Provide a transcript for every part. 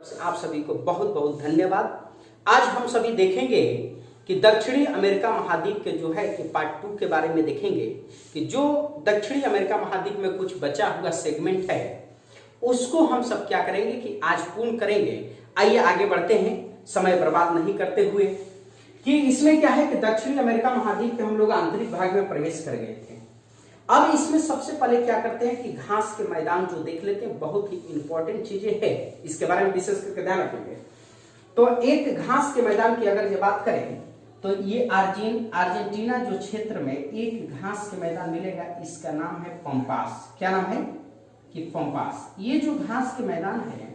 आप सभी को बहुत बहुत धन्यवाद। आज हम सभी देखेंगे कि दक्षिणी अमेरिका महाद्वीप के जो है कि पार्ट 2 के बारे में देखेंगे कि जो दक्षिणी अमेरिका महाद्वीप में कुछ बचा हुआ सेगमेंट है उसको हम सब क्या करेंगे कि आज पूर्ण करेंगे। आइए आगे बढ़ते हैं समय बर्बाद नहीं करते हुए कि इसमें क्या है कि दक्षिणी अमेरिका महाद्वीप के हम लोग आंतरिक भाग में प्रवेश कर गए थे। अब इसमें सबसे पहले क्या करते हैं कि घास के मैदान जो देख लेते हैं, बहुत ही इंपॉर्टेंट चीजें हैं, इसके बारे में विशेष करके ध्यान रखेंगे। तो एक घास के मैदान की अगर ये बात करें तो ये अर्जेंटीना जो क्षेत्र में एक घास के मैदान मिलेगा, इसका नाम है पंपास। क्या नाम है कि पंपास। ये जो घास के मैदान है,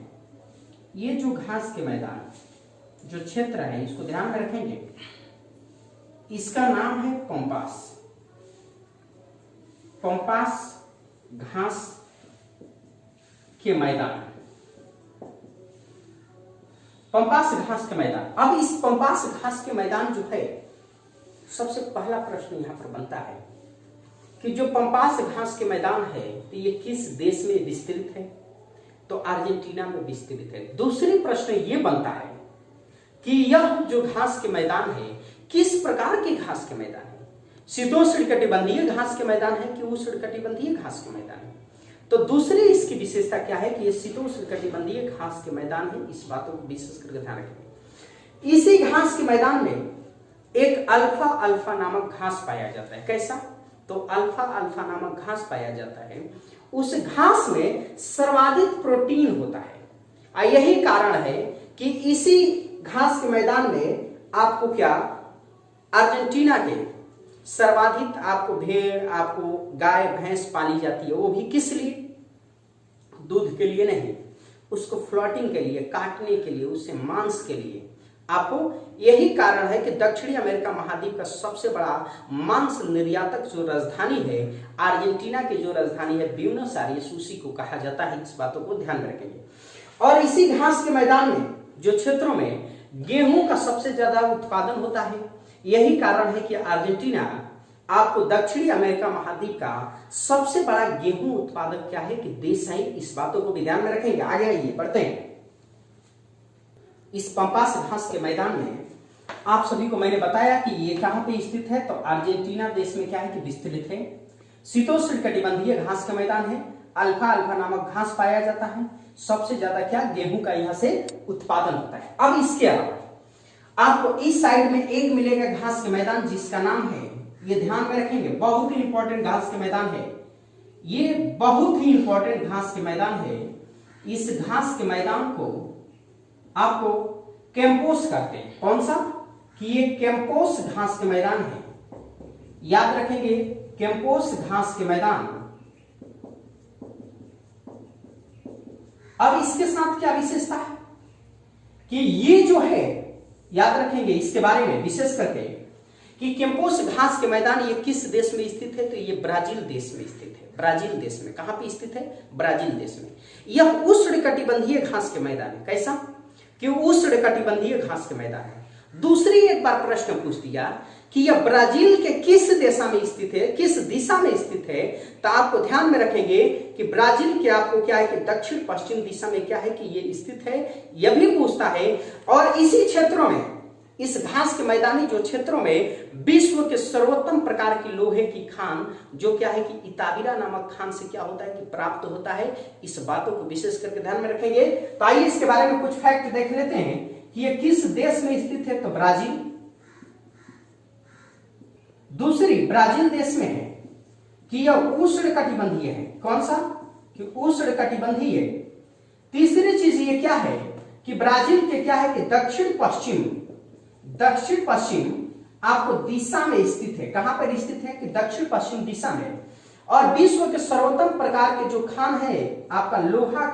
ये जो घास के मैदान जो क्षेत्र है, इसको ध्यान में रखेंगे, इसका नाम है पंपास। पंपास घास के मैदान, पंपास घास के मैदान। अब इस पंपास घास के मैदान जो है, सबसे पहला प्रश्न यहां पर बनता है कि जो पंपास घास के मैदान है तो ये किस देश में विस्तृत है? तो अर्जेंटीना में विस्तृत है। दूसरी प्रश्न ये बनता है कि यह जो घास के मैदान है किस प्रकार के घास के मैदान है? शीतोष्णकटिबंधीय घास के मैदान है कि उष्णकटिबंधीय घास के मैदान है? तो दूसरी इसकी विशेषता क्या है कि ये शीतोष्णकटिबंधीय घास के मैदान है। इस बातों को विशेष करके ध्यान रखें। इसी घास के मैदान में एक अल्फा अल्फा नामक घास पाया जाता है। कैसा? तो अल्फा अल्फा नामक घास पाया जाता है। उस घास में सर्वाधिक प्रोटीन होता है। यही कारण है कि इसी घास के मैदान में आपको क्या अर्जेंटीना के सर्वाधिक आपको भेड़, आपको गाय भैंस पाली जाती है। वो भी किस लिए? दूध के लिए नहीं, उसको फ्लोटिंग के लिए, काटने के लिए, उससे मांस के लिए। आपको यही कारण है कि दक्षिणी अमेरिका महाद्वीप का सबसे बड़ा मांस निर्यातक जो राजधानी है अर्जेंटीना की, जो राजधानी है ब्यूनस आयर्स, उसी को कहा जाता है। इस बातों को ध्यान में रखेंगे। और इसी घास के मैदान में जो क्षेत्रों में गेहूं का सबसे ज्यादा उत्पादन होता है, यही कारण है कि अर्जेंटीना आपको दक्षिणी अमेरिका महाद्वीप का सबसे बड़ा गेहूं उत्पादक क्या है कि देश है। इस बातों को भी ध्यान में रखेंगे। आगे आइए बढ़ते हैं। इस पंपास घास के मैदान में आप सभी को मैंने बताया कि ये कहां पे स्थित है, तो अर्जेंटीना देश में क्या है कि विस्तृत है। शीतोष्णकटिबंधीय घास का मैदान है। अल्फा अल्फा नामक घास पाया जाता है। सबसे ज्यादा क्या गेहूं का यहां से उत्पादन होता है। अब इसके अलावा आपको इस साइड में एक मिलेगा घास के मैदान जिसका नाम है, ये ध्यान में रखेंगे, बहुत ही इंपॉर्टेंट घास के मैदान है। ये बहुत ही इंपॉर्टेंट घास के मैदान है। इस घास के मैदान को आपको कैंपोस कहते हैं। कौन सा? कि ये कैंपोस घास के मैदान है। याद रखेंगे, कैंपोस घास के मैदान। अब इसके साथ क्या विशेषता है कि ये जो है, याद रखेंगे इसके बारे में विशेष करके कि कैंपोस घास के मैदान ये किस देश में स्थित है? तो ये ब्राजील देश में स्थित है। ब्राजील देश में। कहां पे स्थित है? ब्राजील देश में। यह उष्णकटिबंधीय घास के मैदान है। कैसा? कि उष्णकटिबंधीय घास के मैदान है। दूसरी एक बार प्रश्न पूछ दिया कि यह ब्राजील के किस दिशा में स्थित है, किस दिशा में स्थित है? तो आपको ध्यान में रखेंगे कि ब्राजील के आपको क्या है कि दक्षिण पश्चिम दिशा में क्या है कि ये स्थित है, यह भी पूछता है। और इसी क्षेत्रों में, इस घास के मैदानी जो क्षेत्रों में विश्व के सर्वोत्तम प्रकार की लोहे की खान जो क्या है कि इताबिरा नामक खान से क्या होता है कि प्राप्त होता है। इस बातों को विशेष करके ध्यान में रखेंगे। तो आइए इसके बारे में कुछ फैक्ट देख लेते हैं कि ये किस देश में स्थित है। तो ब्राजील। दूसरी ब्राजील देश में है कि यह उष्णकटिबंधीय है। कौन सा? कि उष्णकटिबंधीय। तीसरी चीज ये क्या है कि ब्राजील के क्या है कि दक्षिण पश्चिम आपको दिशा में स्थित है। कहां पर स्थित है? कि दक्षिण पश्चिम दिशा में। और विश्व के सर्वोत्तम प्रकार के जो खान है आपका लोहा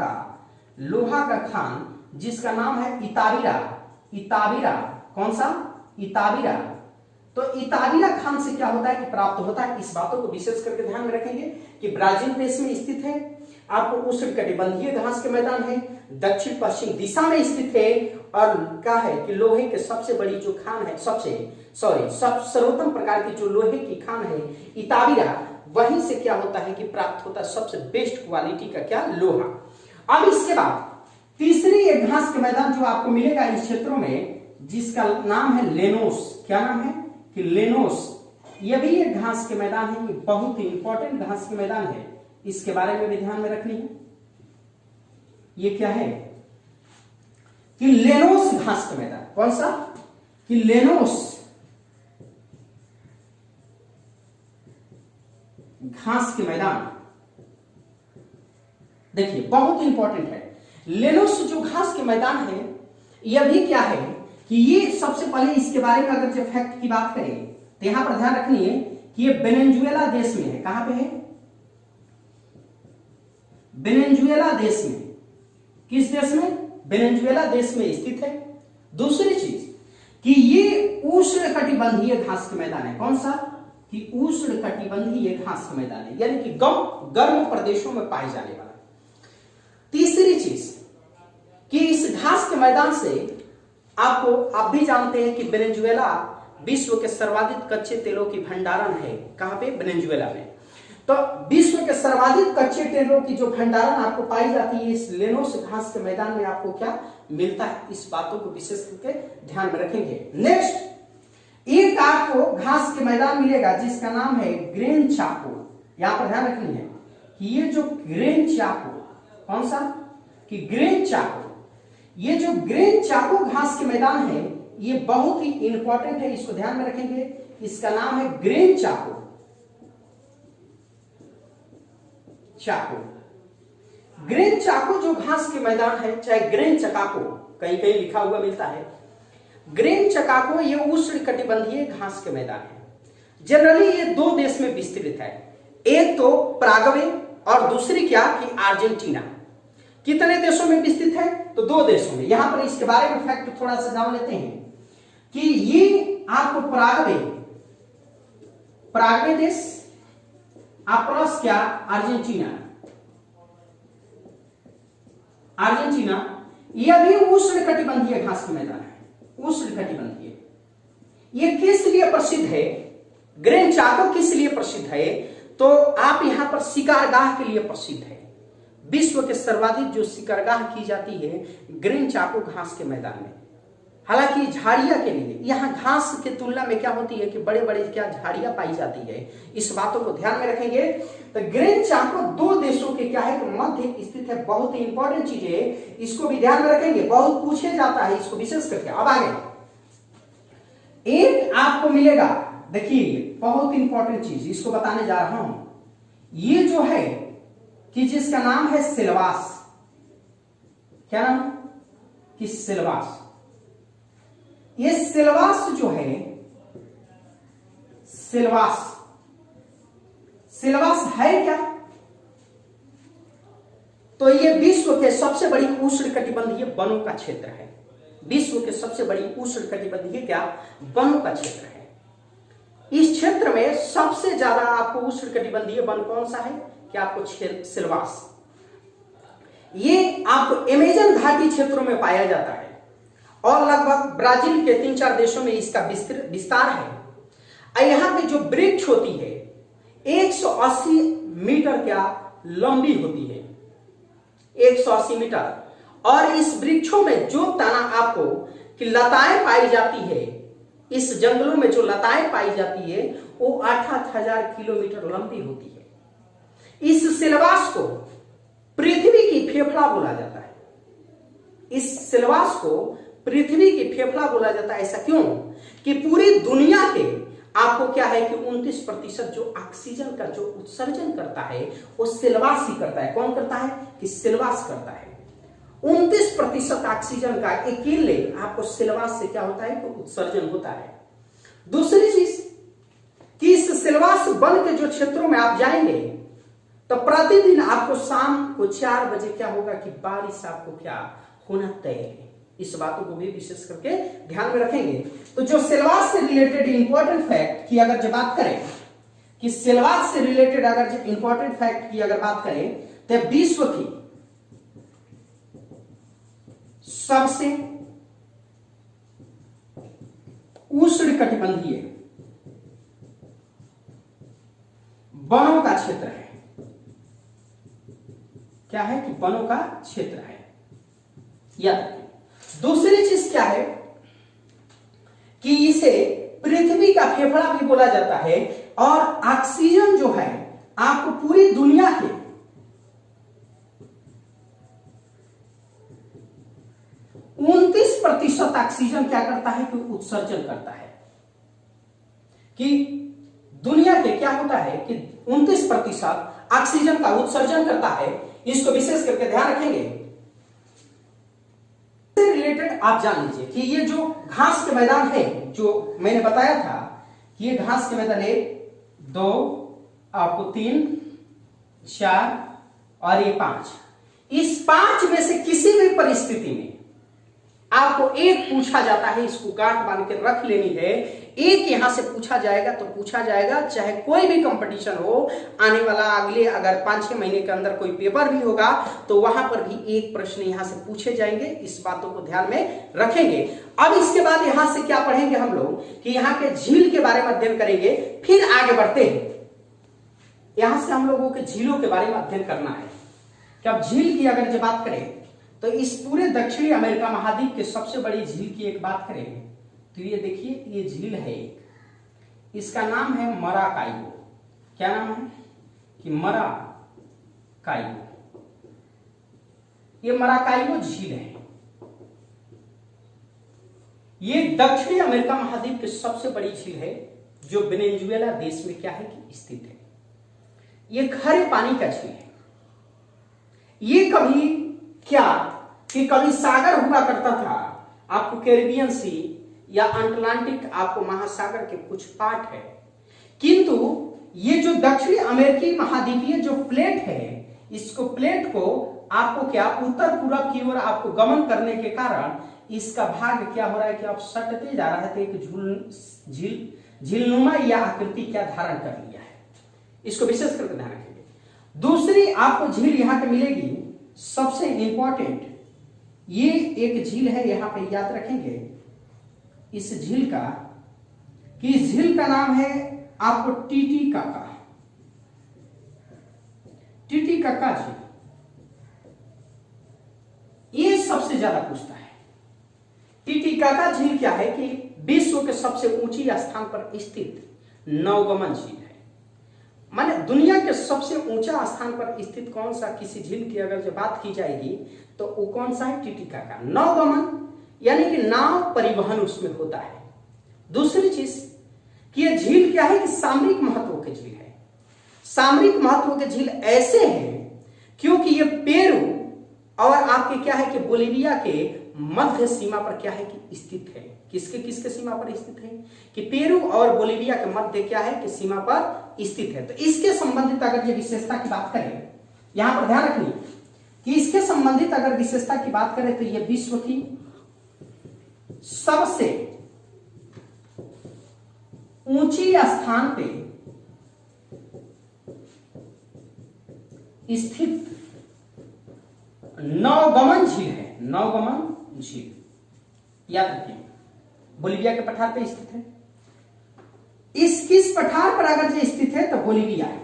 का खान जिसका नाम है इताबिरा। कौन सा? इताबिरा। तो इताबिरा खान से क्या होता है कि प्राप्त होता है। इस बातों को विशेष करके ध्यान में रखेंगे कि ब्राजील देश में स्थित है। आपको उष्णकटिबंधीय घास के मैदान है, दक्षिण पश्चिम दिशा में स्थित है। और क्या है कि लोहे के सबसे बड़ी जो खान है, सर्वोत्तम प्रकार की जो लोहे की खान है इताबिरा, वहीं से क्या होता है कि प्राप्त होता है सबसे बेस्ट क्वालिटी का क्या? लोहा। अब इसके बाद तीसरी एक घास के मैदान जो आपको मिलेगा इन क्षेत्रों में, जिसका नाम है लेनोस। क्या नाम है? कि लेनोस। यह भी एक घास के मैदान है, ये बहुत ही इंपॉर्टेंट घास के मैदान है, इसके बारे में भी ध्यान में रखनी है। ये क्या है? कि लेनोस घास का मैदान। कौन सा? कि लेनोस घास के मैदान। देखिए बहुत इंपॉर्टेंट है। लेनोस जो घास के मैदान है, यह भी क्या है कि ये सबसे पहले इसके बारे में अगर जो फैक्ट की बात करें तो यहां पर ध्यान रखनी है कि ये वेनेजुएला देश में है। कहां पे है? वेनेजुएला देश में। किस देश में? वेनेजुएला देश में स्थित है। दूसरी चीज कि ये उष्णकटिबंधीय घास का मैदान है। कौन सा? कि उष्णकटिबंधीय घास का मैदान है, यानी कि गर्म प्रदेशों में पाए जाने वाला। तीसरी चीज कि इस घास के मैदान से आप भी जानते हैं कि वेनेजुएला विश्व के सर्वाधिक कच्चे तेलों की भंडारण है। कहां पे? वेनेजुएला में। तो विश्व के सर्वाधिक कच्चे तेलों की जो भंडारण आपको पाई जाती है इस लेनोस घास के मैदान में आपको क्या मिलता है, इस बातों को विशेष करके ध्यान में रखेंगे। नेक्स्ट एक आपको घास के मैदान मिलेगा जिसका नाम है ग्रेन चाको। यहां पर ध्यान रखनी है कि ये जो ग्रेन चाको, कौन सा? कि ग्रेन चाको, ये जो ग्रेन चाको घास के मैदान है ये बहुत ही इंपॉर्टेंट है, इसको ध्यान में रखेंगे। इसका नाम है ग्रेन चाको। ग्रेन चाको जो घास के मैदान है, चाहे ग्रेन चकाको कहीं कहीं लिखा हुआ मिलता है, ग्रेन चकाको, ये उष्णकटिबंधीय घास के मैदान है। जनरली ये दो देश में विस्तृत है, एक तो पराग्वे और दूसरी क्या कि अर्जेंटीना। कितने देशों में विस्तृत है? तो दो देशों में। यहां पर इसके बारे में फैक्ट थोड़ा सा जान लेते हैं कि ये आपको पराग्वे देश प्लस क्या अर्जेंटीना, यह भी उष्णकटिबंधीय घास का मैदान है। उष्णकटिबंधीय ये किस लिए प्रसिद्ध है? ग्रेन चाको किस लिए प्रसिद्ध है? तो आप यहां पर शिकारगाह के लिए प्रसिद्ध है। विश्व के सर्वाधिक जो शिकारगाह की जाती है ग्रेन चाको घास के मैदान में। हालांकि झाड़ियां के लिए यहां घास के तुलना में क्या होती है कि बड़े बड़े क्या झाड़ियां पाई जाती है, इस बातों को ध्यान में रखेंगे। तो ग्रेन चाको दो देशों के क्या है तो मध्य स्थित है। बहुत ही इंपॉर्टेंट चीज है, इसको भी ध्यान में रखेंगे, बहुत पूछे जाता है इसको विशेष करके। अब आगे एक आपको मिलेगा, देखिए बहुत इंपॉर्टेंट चीज इसको बताने जा रहा हूं। ये जो है कि जिसका नाम है सिलवास। क्या नाम? कि सिलवास। ये सिलवास जो है, सिलवास है क्या? तो ये विश्व के सबसे बड़ी उष्णकटिबंधीय वनों का क्षेत्र है। विश्व के सबसे बड़ी उष्णकटिबंधीय क्या वनों का क्षेत्र है। इस क्षेत्र में सबसे ज्यादा आपको उष्णकटिबंधीय वन कौन सा है? कि आपको सिलवास। ये आपको अमेज़न घाटी क्षेत्रों में पाया जाता है और लगभग ब्राजील के 3-4 देशों में इसका विस्तार है। यहां पे जो वृक्ष होती है 180 मीटर क्या लंबी होती है, 180 मीटर। और इस वृक्षों में जो तना आपको कि लताएं पाई जाती है, इस जंगलों में जो लताएं पाई जाती है वो 8,000 किलोमीटर लंबी होती है। इस सिलवास को पृथ्वी की फेफड़ा बोला जाता है। इस सिलवास को पृथ्वी की फेफड़ा बोला जाता है। ऐसा क्यों? कि पूरी दुनिया के आपको क्या है कि 29% जो ऑक्सीजन का जो उत्सर्जन करता है वो सिलवास ही करता है। कौन करता है? कि सिलवास करता है। 29% ऑक्सीजन का अकेले आपको सिलवास से क्या होता है कि उत्सर्जन होता है। दूसरी चीज कि इस सिलवास वन के जो क्षेत्रों में आप जाएंगे तो प्रतिदिन आपको शाम को 4 बजे क्या होगा कि बारिश आपको क्या होना तय है। इस बातों को भी विशेष करके ध्यान में रखेंगे। तो जो सिलवास से रिलेटेड इंपॉर्टेंट फैक्ट की अगर जब बात करें कि सिलवास से रिलेटेड अगर जब इंपॉर्टेंट फैक्ट की अगर बात करें तो विश्व की सबसे उष्णकटिबंधीय वनों का क्षेत्र है। क्या है कि वनों का क्षेत्र है। याद रखिए। दूसरी चीज क्या है कि इसे पृथ्वी का फेफड़ा भी बोला जाता है, और ऑक्सीजन जो है आपको पूरी दुनिया के 29% ऑक्सीजन क्या करता है कि उत्सर्जन करता है। कि दुनिया के क्या होता है कि 29% ऑक्सीजन का उत्सर्जन करता है। इसको विशेष करके ध्यान रखेंगे। इससे रिलेटेड आप जान लीजिए कि ये जो घास के मैदान है, जो मैंने बताया था कि ये घास के मैदान 1 2 आपको 3 4 और ये 5, इस 5 में से किसी भी परिस्थिति में आपको एक पूछा जाता है, इसको गांठ बांध के रख लेनी है। एक यहां से पूछा जाएगा तो पूछा जाएगा, चाहे कोई भी कंपटीशन हो आने वाला, अगले अगर 5-6 महीने के अंदर कोई पेपर भी होगा तो वहां पर भी एक प्रश्न यहां से पूछे जाएंगे। इस बातों को ध्यान में रखेंगे। अब इसके बाद यहां से क्या पढ़ेंगे हम लोग कि यहाँ के झील के बारे में अध्ययन करेंगे। फिर आगे बढ़ते हैं। यहां से हम लोगों के झीलों के बारे में अध्ययन करना है कि अब झील की अगर जो बात करें तो इस पूरे दक्षिणी अमेरिका महाद्वीप के सबसे बड़ी झील की एक बात करें तो ये देखिए, ये झील है एक, इसका नाम है मराकाइबो। क्या नाम है कि मराकाइबो। ये मराकाइबो झील है। ये दक्षिणी अमेरिका महाद्वीप की सबसे बड़ी झील है, जो वेनेजुएला देश में क्या है कि स्थित है। ये खारे पानी का झील है। ये कभी क्या कि कभी सागर हुआ करता था, आपको कैरिबियन सी या अटलांटिक आपको महासागर के कुछ पार्ट है, किंतु ये जो दक्षिणी अमेरिकी महाद्वीपीय जो प्लेट है, इसको प्लेट को आपको क्या उत्तर पूर्व की ओर आपको गमन करने के कारण इसका भाग क्या हो रहा है कि आप सटते जा रहा है, तो एक झीलनुमा या आकृति क्या धारण कर लिया है। इसको विशेष करके ध्यान रखिए। दूसरी आपको झील यहां पे मिलेगी, सबसे इंपॉर्टेंट ये एक झील है, यहां पे याद रखेंगे इस झील का, कि इस झील का नाम है आपको टीटीकाका। टीटीकाका झील ये सबसे ज्यादा पूछता है। टीटीकाका झील क्या है कि विश्व के सबसे ऊंची स्थान पर स्थित नवगमन झील है। माने दुनिया के सबसे ऊंचा स्थान पर स्थित कौन सा किसी झील की अगर जो बात की जाएगी तो वो कौन सा है? टीटीकाका। नवगमन यानी कि नाव परिवहन उसमें होता है। दूसरी चीज कि यह झील क्या है कि सामरिक महत्व की झील है। सामरिक महत्व के झील ऐसे हैं क्योंकि ये पेरू और आपके क्या है कि बोलिविया के मध्य सीमा पर क्या है कि स्थित है। किसके किसके सीमा पर स्थित है? कि पेरू और बोलिविया के मध्य क्या है कि सीमा पर स्थित है। तो इसके संबंधित अगर ये विशेषता की बात करें, यहां पर ध्यान रखिए कि इसके संबंधित अगर विशेषता की बात करें तो यह विश्व की सबसे ऊंची स्थान पे स्थित नवगमन झील है। नवगमन झील याद रखिए, बोलिविया के पठार पे स्थित है। इस किस पठार पर अगर ये स्थित है तो बोलिविया है।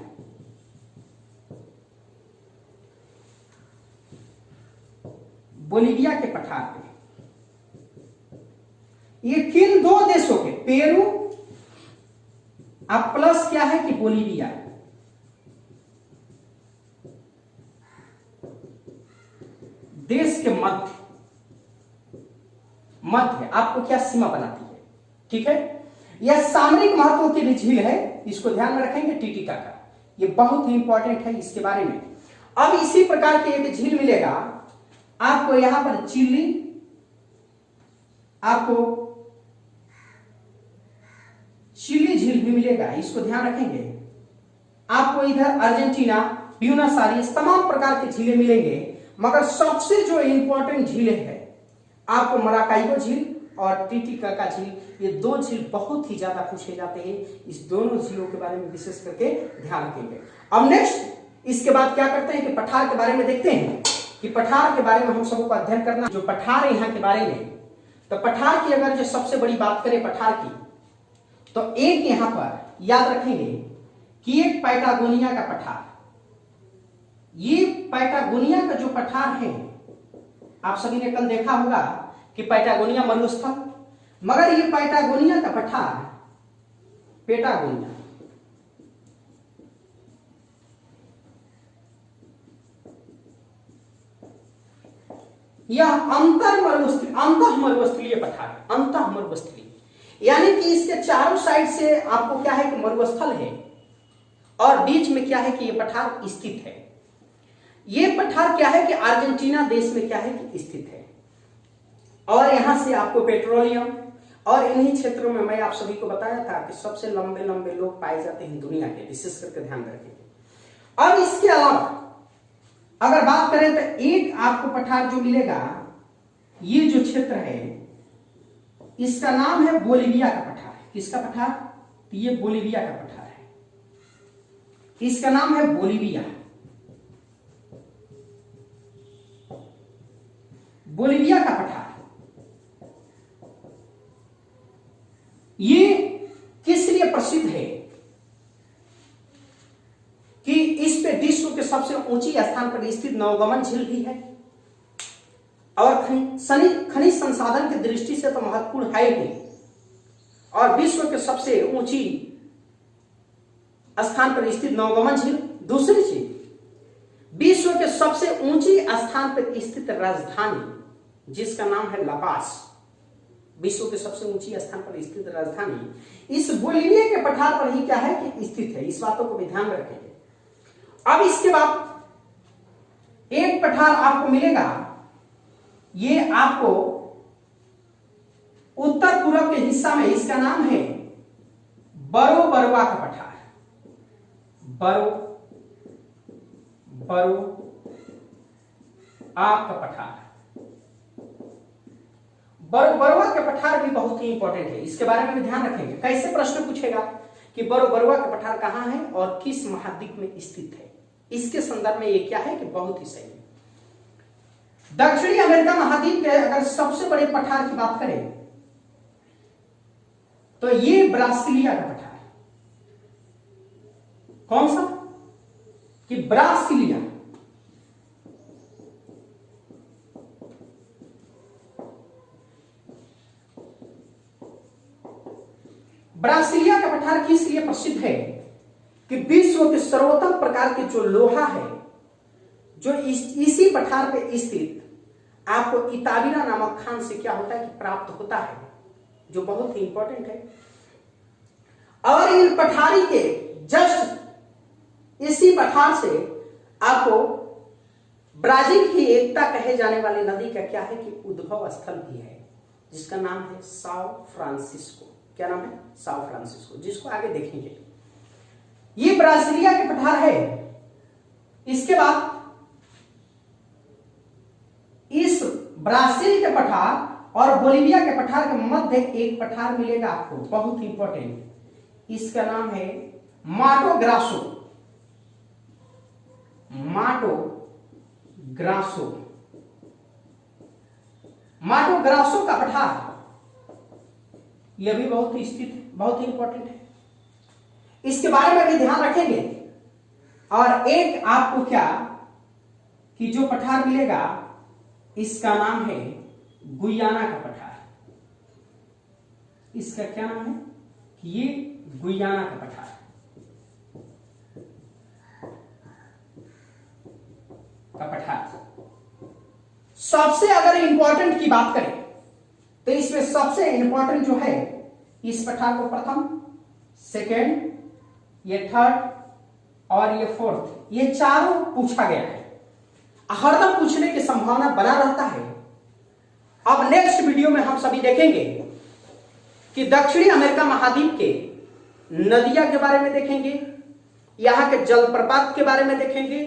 बोलिविया के पठार पे ये किन दो देशों के, पेरू अब प्लस क्या है कि बोलिविया, देश के मध्य आपको क्या सीमा बनाती है। ठीक है, यह सामरिक महत्व की भी झील है, इसको ध्यान में रखेंगे। टीटीकाका ये बहुत ही इंपॉर्टेंट है इसके बारे में। अब इसी प्रकार की एक झील मिलेगा आपको यहां पर चिली, आपको चिली झील भी मिलेगा, इसको ध्यान रखेंगे। आपको इधर अर्जेंटीना, ब्यूनस आयर्स तमाम प्रकार के झीलें मिलेंगे, मगर सबसे जो इंपॉर्टेंट झीलें हैं आपको मराकाइबो झील और टीटीकाका झील, ये दो झील बहुत ही ज्यादा पूछे जाते हैं। इस दोनों झीलों के बारे में विशेष करके ध्यान रखेंगे। अब नेक्स्ट इसके बाद क्या करते हैं कि पठार के बारे में देखते हैं कि पठार के बारे में हम सबको अध्ययन करना। जो पठार है यहाँ के बारे में, तो पठार की अगर जो सबसे बड़ी बात करें पठार की, तो एक यहां पर याद रखेंगे कि एक पैटागोनिया का पठार, ये पैटागोनिया का जो पठार है आप सभी ने कल देखा होगा कि पैटागोनिया मरुस्थल, मगर ये पैटागोनिया का पठार, पेटागोनिया, यह अंतर मरुस्थलीय पठार, अंतः मरुस्थलीय, यानी कि इसके चारों साइड से आपको क्या है कि मरुस्थल है और बीच में क्या है कि ये पठार स्थित है। ये पठार क्या है कि अर्जेंटीना देश में क्या है कि स्थित है और यहां से आपको पेट्रोलियम और इन्हीं क्षेत्रों में मैं आप सभी को बताया था कि सबसे लंबे लंबे लोग पाए जाते हैं दुनिया के, विशेष करके ध्यान रखेंगे। अब इसके अलावा अगर बात करें तो एक आपको पठार जो मिलेगा, ये जो क्षेत्र है इसका नाम है बोलिविया का पठार। किसका पठार? तो ये बोलिविया का पठार है, इसका नाम है बोलिविया, बोलिविया का पठार। ये किस लिए प्रसिद्ध है कि इस पे विश्व के सबसे ऊंची स्थान पर स्थित नवगमन झील भी है और खनिज संसाधन की दृष्टि से तो महत्वपूर्ण है ही, और विश्व के सबसे ऊंची स्थान पर स्थित नवगमन झील। दूसरी चीज, विश्व के सबसे ऊंची स्थान पर स्थित राजधानी जिसका नाम है ला पाज, विश्व के सबसे ऊंची स्थान पर स्थित राजधानी इस बोलिविया के पठार पर ही क्या है कि स्थित है। इस बातों को भी ध्यान रखेंगे। अब इसके बाद एक पठार आपको मिलेगा, ये आपको उत्तर पूर्व के हिस्सा में, इसका नाम है बरो-बरुआ का पठार, बरो-बरुआ का पठार। बरो-बरुआ के पठार भी बहुत ही इंपॉर्टेंट है, इसके बारे में भी ध्यान रखेंगे। कैसे प्रश्न पूछेगा कि बरो-बरुआ का पठार कहां है और किस महाद्वीप में स्थित है, इसके संदर्भ में ये क्या है कि बहुत ही सही है। दक्षिणी अमेरिका महाद्वीप के अगर सबसे बड़े पठार की बात करें तो ये ब्रासिलिया का पठार है। कौन सा? कि ब्रासिलिया। ब्रासिलिया का पठार किस लिए प्रसिद्ध है कि विश्व के सर्वोत्तम प्रकार के जो लोहा है जो इसी पठार पे स्थित आपको इताबिना नामक खान से क्या होता है कि प्राप्त होता है, जो बहुत ही इंपॉर्टेंट है। और इन पठारी के जस्ट इसी पठार से आपको ब्राजील की एकता कहे जाने वाली नदी का क्या है कि उद्भव स्थल भी है, जिसका नाम है साओ फ्रांसिस्को। क्या नाम है? साओ फ्रांसिस्को, जिसको आगे देखेंगे। ये ब्राजीलिया के पठार है। इसके बाद इस ब्राजील के पठार और बोलिविया के पठार के मध्य एक पठार मिलेगा आपको, बहुत इंपॉर्टेंट, इसका नाम है माटो ग्रासो। माटो ग्रासो, माटो ग्रासो का पठार यह भी बहुत ही स्थित है, बहुत ही इंपॉर्टेंट है, इसके बारे में भी ध्यान रखेंगे। और एक आपको क्या कि जो पठार मिलेगा इसका नाम है गुयाना का पठार। इसका क्या नाम है कि ये गुयाना का पठार। सबसे अगर इंपॉर्टेंट की बात करें तो इसमें सबसे इंपॉर्टेंट जो है इस पठार को प्रथम, सेकेंड, ये थर्ड और ये फोर्थ, ये चारों पूछा गया है, हरदम पूछने की संभावना बना रहता है। अब नेक्स्ट वीडियो में हम सभी देखेंगे कि दक्षिणी अमेरिका महाद्वीप के नदियां के बारे में देखेंगे, यहां के जलप्रपात के बारे में देखेंगे,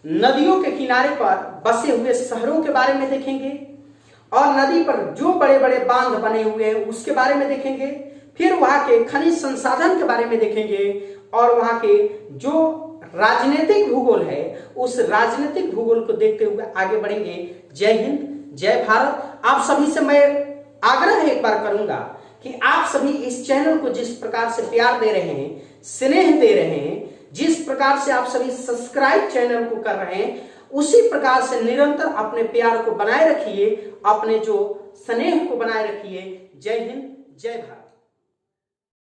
नदियों के किनारे पर बसे हुए शहरों के बारे में देखेंगे और नदी पर जो बड़े बड़े बांध बने हुए हैं उसके बारे में देखेंगे। फिर वहां के खनिज संसाधन के बारे में देखेंगे और वहां के जो राजनीतिक भूगोल है उस राजनीतिक भूगोल को देखते हुए आगे बढ़ेंगे। जय हिंद, जय भारत। आप सभी से मैं आग्रह एक बार करूंगा कि आप सभी इस चैनल को जिस प्रकार से प्यार दे रहे हैं, स्नेह दे रहे हैं, जिस प्रकार से आप सभी सब्सक्राइब चैनल को कर रहे हैं उसी प्रकार से निरंतर अपने प्यार को बनाए रखिए, अपने जो स्नेह को बनाए रखिए। जय हिंद, जय भारत।